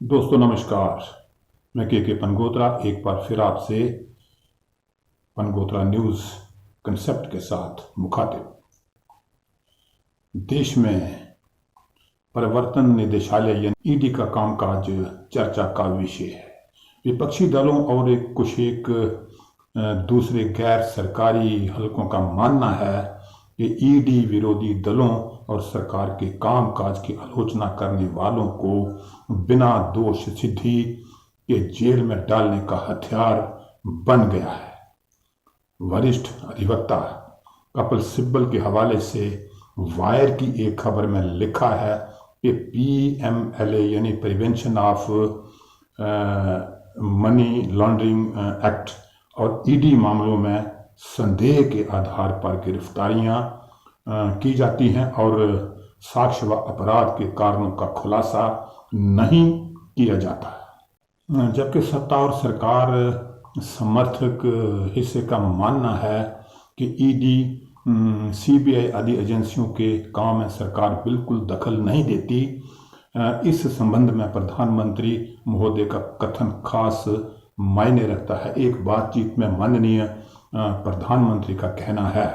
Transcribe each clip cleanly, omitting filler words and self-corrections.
दोस्तों नमस्कार। मैं के पनगोत्रा एक बार फिर आपसे पनगोत्रा न्यूज़ कंसेप्ट के साथ मुखातिब। देश में प्रवर्तन निदेशालय यानी ईडी का कामकाज चर्चा का विषय है। विपक्षी दलों और एक दूसरे गैर सरकारी हलकों का मानना है कि ईडी विरोधी दलों और सरकार के कामकाज की आलोचना करने वालों को बिना दोष सिद्धि के जेल में डालने का हथियार बन गया है। वरिष्ठ अधिवक्ता कपिल सिब्बल के हवाले से वायर की एक खबर में लिखा है कि पीएमएलए यानी prevention of money laundering act और ईडी मामलों में संदेह के आधार पर गिरफ्तारियां की जाती हैं और साक्ष्य व अपराध के कारणों का खुलासा नहीं किया जाता है। जबकि सत्ता और सरकार समर्थक हिस्से का मानना है कि ईडी सीबीआई आदि एजेंसियों के काम में सरकार बिल्कुल दखल नहीं देती। इस संबंध में प्रधानमंत्री महोदय का कथन खास मायने रखता है। एक बातचीत में माननीय प्रधानमंत्री का कहना है,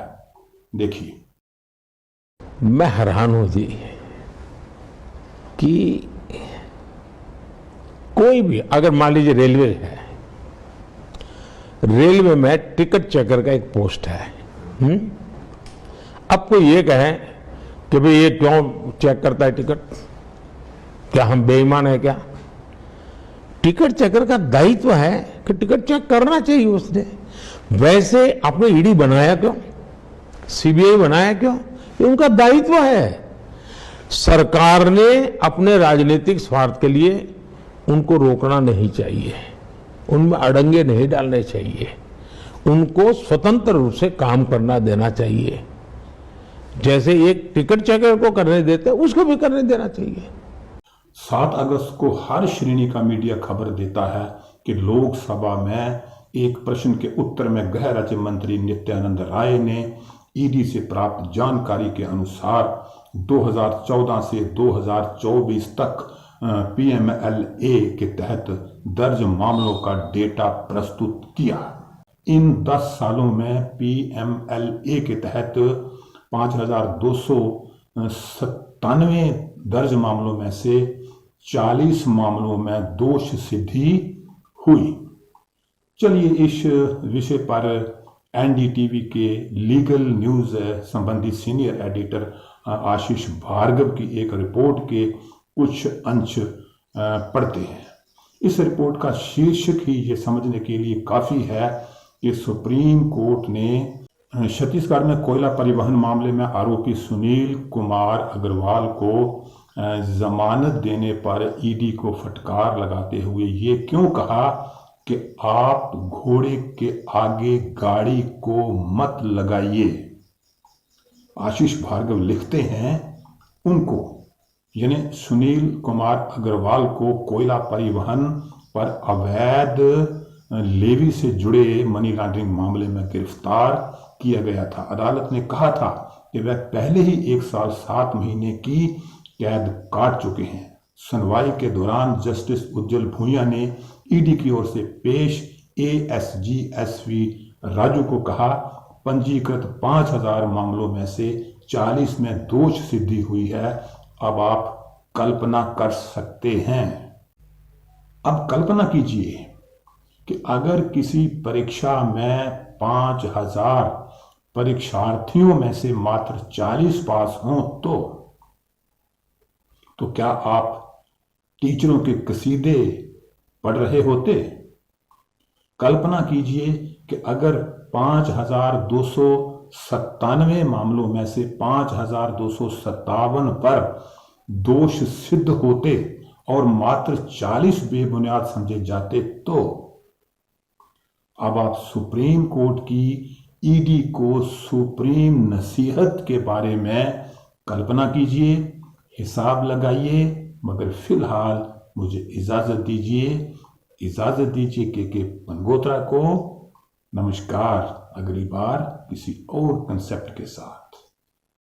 देखिए। मैं हैरान हूं जी कि कोई भी अगर मान लीजिए रेलवे है, रेलवे में टिकट चेकर का एक पोस्ट है। अब कोई ये कहे कि भाई ये क्यों चेक करता है टिकट, क्या हम बेईमान है क्या? टिकट चेकर का दायित्व है कि टिकट चेक करना चाहिए उसने। वैसे आपने ईडी बनाया क्यों, सीबीआई बनाया क्यों? ये उनका दायित्व है। सरकार ने अपने राजनीतिक स्वार्थ के लिए उनको रोकना नहीं चाहिए, उनमें अड़ंगे नहीं डालने चाहिए, उनको स्वतंत्र रूप से काम करना देना चाहिए। जैसे एक टिकट चेकर को करने देते उसको भी करने देना चाहिए। 7 अगस्त को हर श्रेणी का मीडिया खबर देता है कि लोकसभा में एक प्रश्न के उत्तर में गृह राज्य मंत्री नित्यानंद राय ने ईडी से प्राप्त जानकारी के अनुसार 2014 से 2024 तक पीएमएलए के तहत दर्ज मामलों का डेटा प्रस्तुत किया। इन 10 सालों में पीएमएलए के तहत 5297 दर्ज मामलों में से 40 मामलों में दोष सिद्धि हुई। चलिए इस विषय पर एनडीटीवी के लीगल न्यूज संबंधी सीनियर एडिटर आशीष भार्गव की एक रिपोर्ट के कुछ अंश पढ़ते हैं। इस रिपोर्ट का शीर्षक ही ये समझने के लिए काफी है कि सुप्रीम कोर्ट ने छत्तीसगढ़ में कोयला परिवहन मामले में आरोपी सुनील कुमार अग्रवाल को जमानत देने पर ईडी को फटकार लगाते हुए ये क्यों कहा कि आप घोड़े के आगे गाड़ी को मत लगाइए। आशीष भार्गव लिखते हैं, उनको यानी सुनील कुमार अग्रवाल को कोयला परिवहन पर अवैध लेवी से जुड़े मनी लॉन्ड्रिंग मामले में गिरफ्तार किया गया था। अदालत ने कहा था कि वह पहले ही 1 साल 7 महीने की कैद काट चुके हैं। सुनवाई के दौरान जस्टिस उज्जवल भूंया ने ईडी की ओर से पेश एएसजी एसवी राजू को कहा, पंजीकृत 5000 मामलों में से 40 में दोष सिद्धि हुई है। अब आप कल्पना कर सकते हैं। अब कल्पना कीजिए कि अगर किसी परीक्षा में 5000 परीक्षार्थियों में से मात्र 40 पास हों तो क्या आप टीचरों के कसीदे पढ़ रहे होते? कल्पना कीजिए कि अगर 5297 मामलों में से 5257 पर दोष सिद्ध होते और मात्र 40 बेबुनियाद समझे जाते तो अब आप सुप्रीम कोर्ट की ईडी को सुप्रीम नसीहत के बारे में कल्पना कीजिए, हिसाब लगाइए। मगर फिलहाल मुझे इजाजत दीजिए के पनगोत्रा को। नमस्कार, अगली बार किसी और कंसेप्ट के साथ।